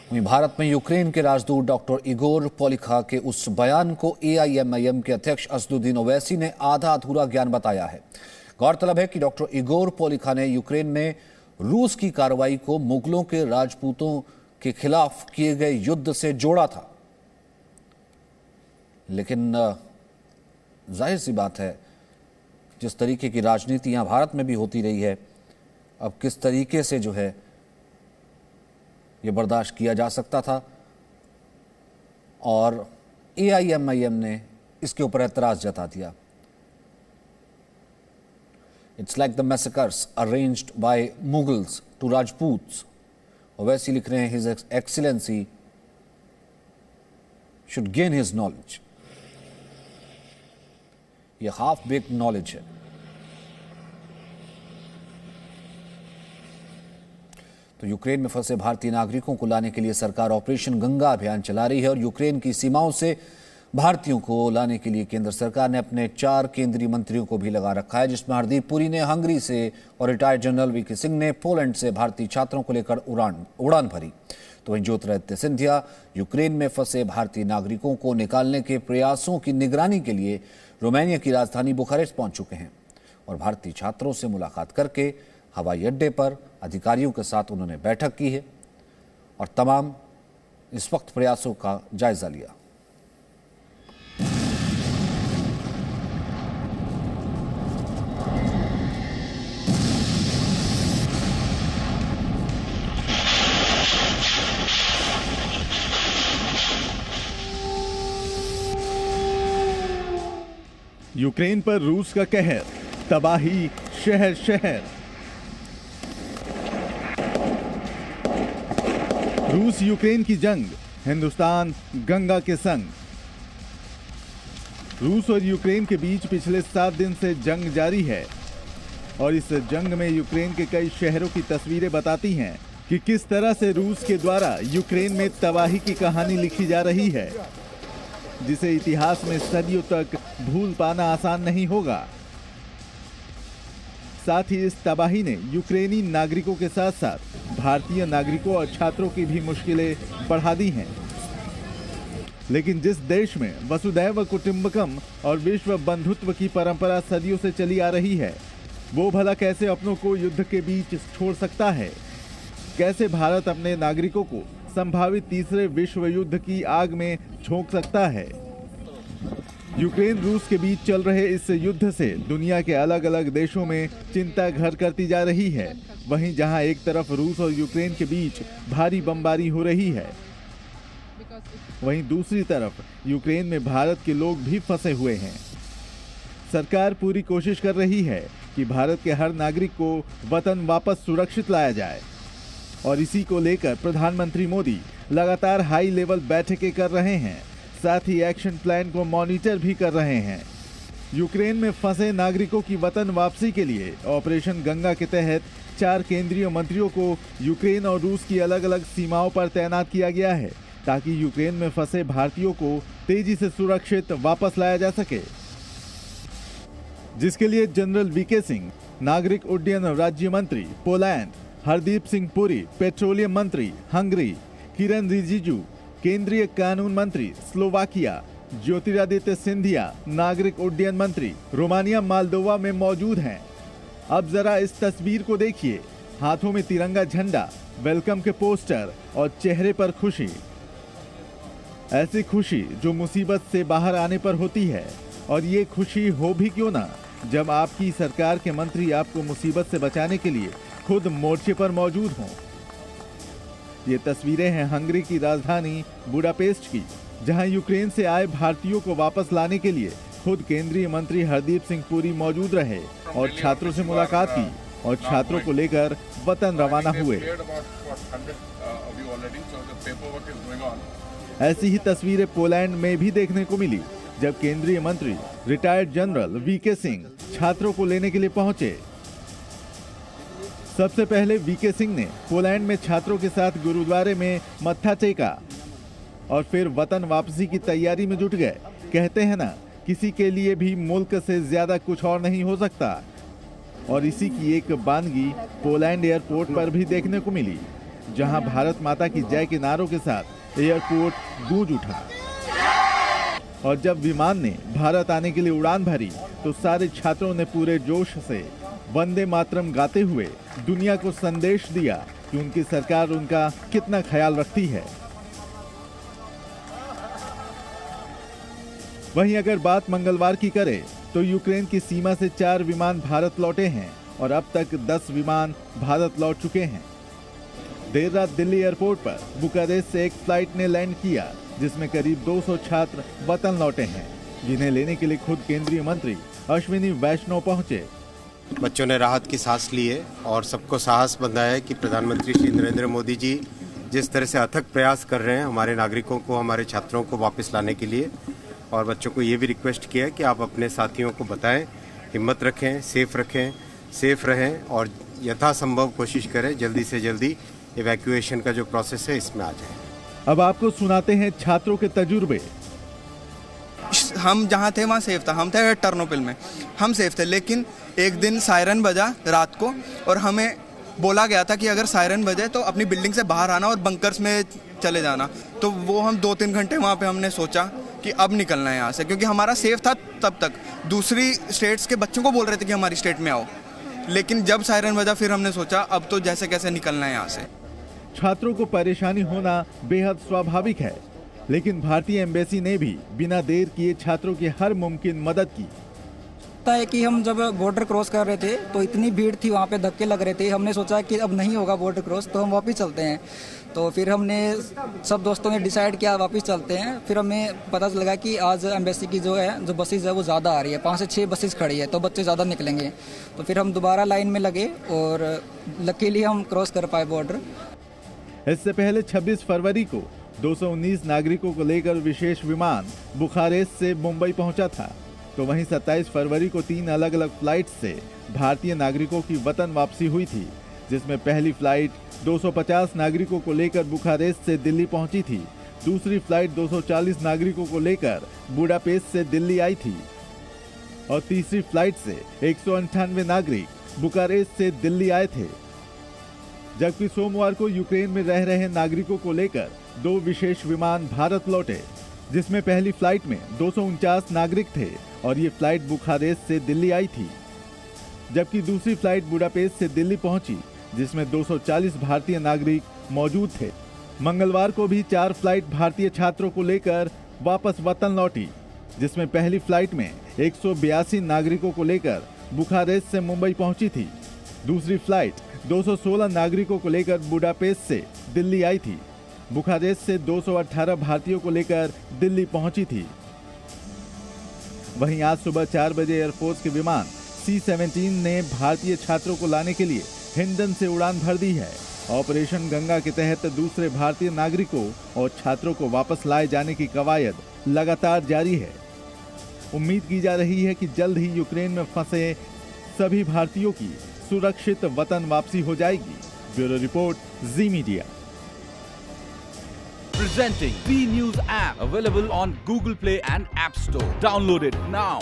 वहीं भारत में यूक्रेन के राजदूत डॉक्टर इगोर पोलिखा के उस बयान को एआईएमआईएम के अध्यक्ष असदुद्दीन ओवैसी ने आधा अधूरा ज्ञान बताया है। गौरतलब है कि डॉक्टर इगोर पोलिखा ने यूक्रेन में रूस की कार्रवाई को मुगलों के राजपूतों के खिलाफ किए गए युद्ध से जोड़ा था, लेकिन जाहिर सी बात है जिस तरीके की राजनीति यहां भारत में भी होती रही है, अब किस तरीके से जो है ये बर्दाश्त किया जा सकता था, और एआईएमआईएम ने इसके ऊपर एतराज जता दिया। It's like the massacres arranged by Mughals to Rajputs. Owaisi लिख रहे हैं, his excellency should gain his knowledge. ये हाफ बेक्ड नॉलेज है। तो यूक्रेन में फंसे भारतीय नागरिकों को लाने के लिए सरकार ऑपरेशन गंगा अभियान चला रही है और यूक्रेन की सीमाओं से भारतीयों को लाने के लिए केंद्र सरकार ने अपने 4 केंद्रीय मंत्रियों को भी लगा रखा है, जिसमें हरदीप पुरी ने हंगरी से और रिटायर्ड जनरल वीके सिंह ने पोलैंड से भारतीय छात्रों को लेकर उड़ान भरी। तो वहीं ज्योतिरादित्य सिंधिया यूक्रेन में फंसे भारतीय नागरिकों को निकालने के प्रयासों की निगरानी के लिए रोमानिया की राजधानी बुखारेस्ट पहुंच चुके हैं और भारतीय छात्रों से मुलाकात करके हवाई अड्डे पर अधिकारियों के साथ उन्होंने बैठक की है और तमाम इस वक्त प्रयासों का जायजा लिया। यूक्रेन पर रूस का कहर, तबाही शहर शहर। रूस यूक्रेन की जंग, हिंदुस्तान गंगा के संग। रूस और यूक्रेन के बीच पिछले 7 दिन से जंग जारी है और इस जंग में यूक्रेन के कई शहरों की तस्वीरें बताती हैं कि किस तरह से रूस के द्वारा यूक्रेन में तबाही की कहानी लिखी जा रही है, जिसे इतिहास में सदियों तक भूल पाना आसान नहीं होगा। साथ ही इस तबाही ने यूक्रेनी नागरिकों के साथ साथ भारतीय नागरिकों और छात्रों की भी मुश्किलें बढ़ा दी हैं। लेकिन जिस देश में वसुधैव कुटुंबकम और विश्व बंधुत्व की परंपरा सदियों से चली आ रही है, वो भला कैसे अपनों को युद्ध के बीच छोड़ सकता है? कैसे भारत अपने नागरिकों को संभावित तीसरे विश्व युद्ध की आग में झोंक सकता है? यूक्रेन रूस के बीच चल रहे इस युद्ध से दुनिया के अलग अलग देशों में चिंता घर करती जा रही है। वहीं जहां एक तरफ रूस और यूक्रेन के बीच भारी बमबारी हो रही है, वहीं दूसरी तरफ यूक्रेन में भारत के लोग भी फंसे हुए हैं। सरकार पूरी कोशिश कर रही है कि भारत के हर नागरिक को वतन वापस सुरक्षित लाया जाए और इसी को लेकर प्रधानमंत्री मोदी लगातार हाई लेवल बैठकें कर रहे हैं, साथ ही एक्शन प्लान को मॉनिटर भी कर रहे हैं। यूक्रेन में फंसे नागरिकों की वतन वापसी के लिए ऑपरेशन गंगा के तहत 4 केंद्रीय मंत्रियों को यूक्रेन और रूस की अलग अलग सीमाओं पर तैनात किया गया है, ताकि यूक्रेन में फंसे भारतीयों को तेजी से सुरक्षित वापस लाया जा सके, जिसके लिए जनरल वीके सिंह, नागरिक उड्डयन राज्य मंत्री पोलैंड, हरदीप सिंह पुरी, पेट्रोलियम मंत्री हंगरी, किरण रिजिजू, केंद्रीय कानून मंत्री स्लोवाकिया, ज्योतिरादित्य सिंधिया, नागरिक उड्डयन मंत्री रोमानिया मालदोवा में मौजूद हैं। अब जरा इस तस्वीर को देखिए, हाथों में तिरंगा झंडा, वेलकम के पोस्टर और चेहरे पर खुशी। ऐसी खुशी जो मुसीबत से बाहर आने पर होती है, और ये खुशी हो भी क्यों ना जब आपकी सरकार के मंत्री आपको मुसीबत से बचाने के लिए खुद मोर्चे पर मौजूद हों। ये तस्वीरें हैं हंगरी की राजधानी बुडापेस्ट की, जहां यूक्रेन से आए भारतीयों को वापस लाने के लिए खुद केंद्रीय मंत्री हरदीप सिंह पुरी मौजूद रहे और छात्रों से मुलाकात की और छात्रों को लेकर वतन रवाना हुए। ऐसी ही तस्वीरें पोलैंड में भी देखने को मिली, जब केंद्रीय मंत्री रिटायर्ड जनरल वीके सिंह छात्रों को लेने के लिए पहुंचे। सबसे पहले वीके सिंह ने पोलैंड में छात्रों के साथ गुरुद्वारे में मत्था टेका और फिर वतन वापसी की तैयारी में जुट गए। कहते हैं ना, किसी के लिए भी मुल्क से ज्यादा कुछ और नहीं हो सकता, और इसी की एक बानगी पोलैंड एयरपोर्ट पर भी देखने को मिली। जहां भारत माता की जय के नारों के साथ एयरपोर्ट गूंज उठा। और जब विमान ने भारत आने के लिए उड़ान भरी तो सारे छात्रों ने पूरे जोश से वंदे मातरम गाते हुए दुनिया को संदेश दिया कि उनकी सरकार उनका कितना ख्याल रखती है। वहीं अगर बात मंगलवार की करें तो यूक्रेन की सीमा से 4 विमान भारत लौटे हैं और अब तक 10 विमान भारत लौट चुके हैं। देर रात दिल्ली एयरपोर्ट पर बुखारेस्ट से एक फ्लाइट ने लैंड किया जिसमें करीब 200 छात्र वतन लौटे हैं, जिन्हें लेने के लिए खुद केंद्रीय मंत्री अश्विनी वैष्णव पहुंचे। बच्चों ने राहत की सांस ली है और सबको साहस बंधा है कि प्रधानमंत्री श्री नरेंद्र मोदी जी जिस तरह से अथक प्रयास कर रहे हैं हमारे नागरिकों को, हमारे छात्रों को वापस लाने के लिए, और बच्चों को ये भी रिक्वेस्ट किया है कि आप अपने साथियों को बताएं, हिम्मत रखें, सेफ रहें और यथासंभव कोशिश करें जल्दी से जल्दी इवैक्यूएशन का जो प्रोसेस है इसमें आ जाए। अब आपको सुनाते हैं छात्रों के तजुर्बे। हम जहाँ थे वहाँ सेफ था, हम थे टर्नोपिल में, हम सेफ थे, लेकिन एक दिन सायरन बजा रात को और हमें बोला गया था कि अगर सायरन बजे तो अपनी बिल्डिंग से बाहर आना और बंकर्स में चले जाना। तो वो हम 2-3 घंटे वहाँ पे हमने सोचा कि अब निकलना है यहाँ से, क्योंकि हमारा सेफ था तब तक। दूसरी स्टेट्स के बच्चों को बोल रहे थे कि हमारी स्टेट में आओ, लेकिन जब सायरन बजा फिर हमने सोचा अब तो जैसे कैसे निकलना है यहाँ से। छात्रों को परेशानी होना बेहद स्वाभाविक है, लेकिन भारतीय एम्बेसी ने भी बिना देर किए छात्रों की हर मुमकिन मदद की। है कि हम जब बॉर्डर क्रॉस कर रहे थे तो इतनी भीड़ थी, वहाँ पे धक्के लग रहे थे, हमने सोचा कि अब नहीं होगा बॉर्डर क्रॉस तो हम वापस चलते हैं। तो फिर हमने सब दोस्तों ने डिसाइड किया वापस चलते हैं। फिर हमें पता लगा कि आज एम्बेसी की जो बसेज है वो ज़्यादा आ रही है, 5 से 6 बसेज खड़ी है, तो बच्चे ज़्यादा निकलेंगे। तो फिर हम दोबारा लाइन में लगे और लकीली हम क्रॉस कर पाए बॉर्डर। इससे पहले 26 फरवरी को 219 नागरिकों को लेकर विशेष विमान बुखारेस्ट से मुंबई पहुंचा था। तो वहीं 27 फरवरी को 3 अलग अलग फ्लाइट से भारतीय नागरिकों की वतन वापसी हुई थी, जिसमें पहली फ्लाइट 250 नागरिकों को लेकर बुखारेस्ट से दिल्ली पहुंची थी। दूसरी फ्लाइट 240 नागरिकों को लेकर बुडापेस्ट से दिल्ली आई थी और तीसरी फ्लाइट से 198 नागरिक बुखारेस्ट से दिल्ली आए थे। जबकि सोमवार को यूक्रेन में रह रहे नागरिकों को लेकर 2 विशेष विमान भारत लौटे, जिसमें पहली फ्लाइट में 249 नागरिक थे और ये फ्लाइट बुखारेस्ट से दिल्ली आई थी, जबकि दूसरी फ्लाइट बुडापेस्ट से दिल्ली पहुंची, जिसमें 240 भारतीय नागरिक मौजूद थे। मंगलवार को भी 4 फ्लाइट भारतीय छात्रों को लेकर वापस वतन लौटी, जिसमें पहली फ्लाइट में 182 नागरिकों को लेकर बुखारेस्ट से मुंबई पहुंची थी। दूसरी फ्लाइट 216 नागरिकों को लेकर बुडापेस्ट से दिल्ली आई थी। बुखारेस्ट से 218 भारतीयों को लेकर दिल्ली पहुंची थी। वहीं आज सुबह 4 बजे एयरफोर्स के विमान C-17 ने भारतीय छात्रों को लाने के लिए हिंडन से उड़ान भर दी है। ऑपरेशन गंगा के तहत दूसरे भारतीय नागरिकों और छात्रों को वापस लाए जाने की कवायद लगातार जारी है। उम्मीद की जा रही है कि जल्द ही यूक्रेन में फंसे सभी भारतीयों की सुरक्षित वतन वापसी हो जाएगी। Bureau report, ji media. Presenting B News app, available on Google Play and App Store. Download it now.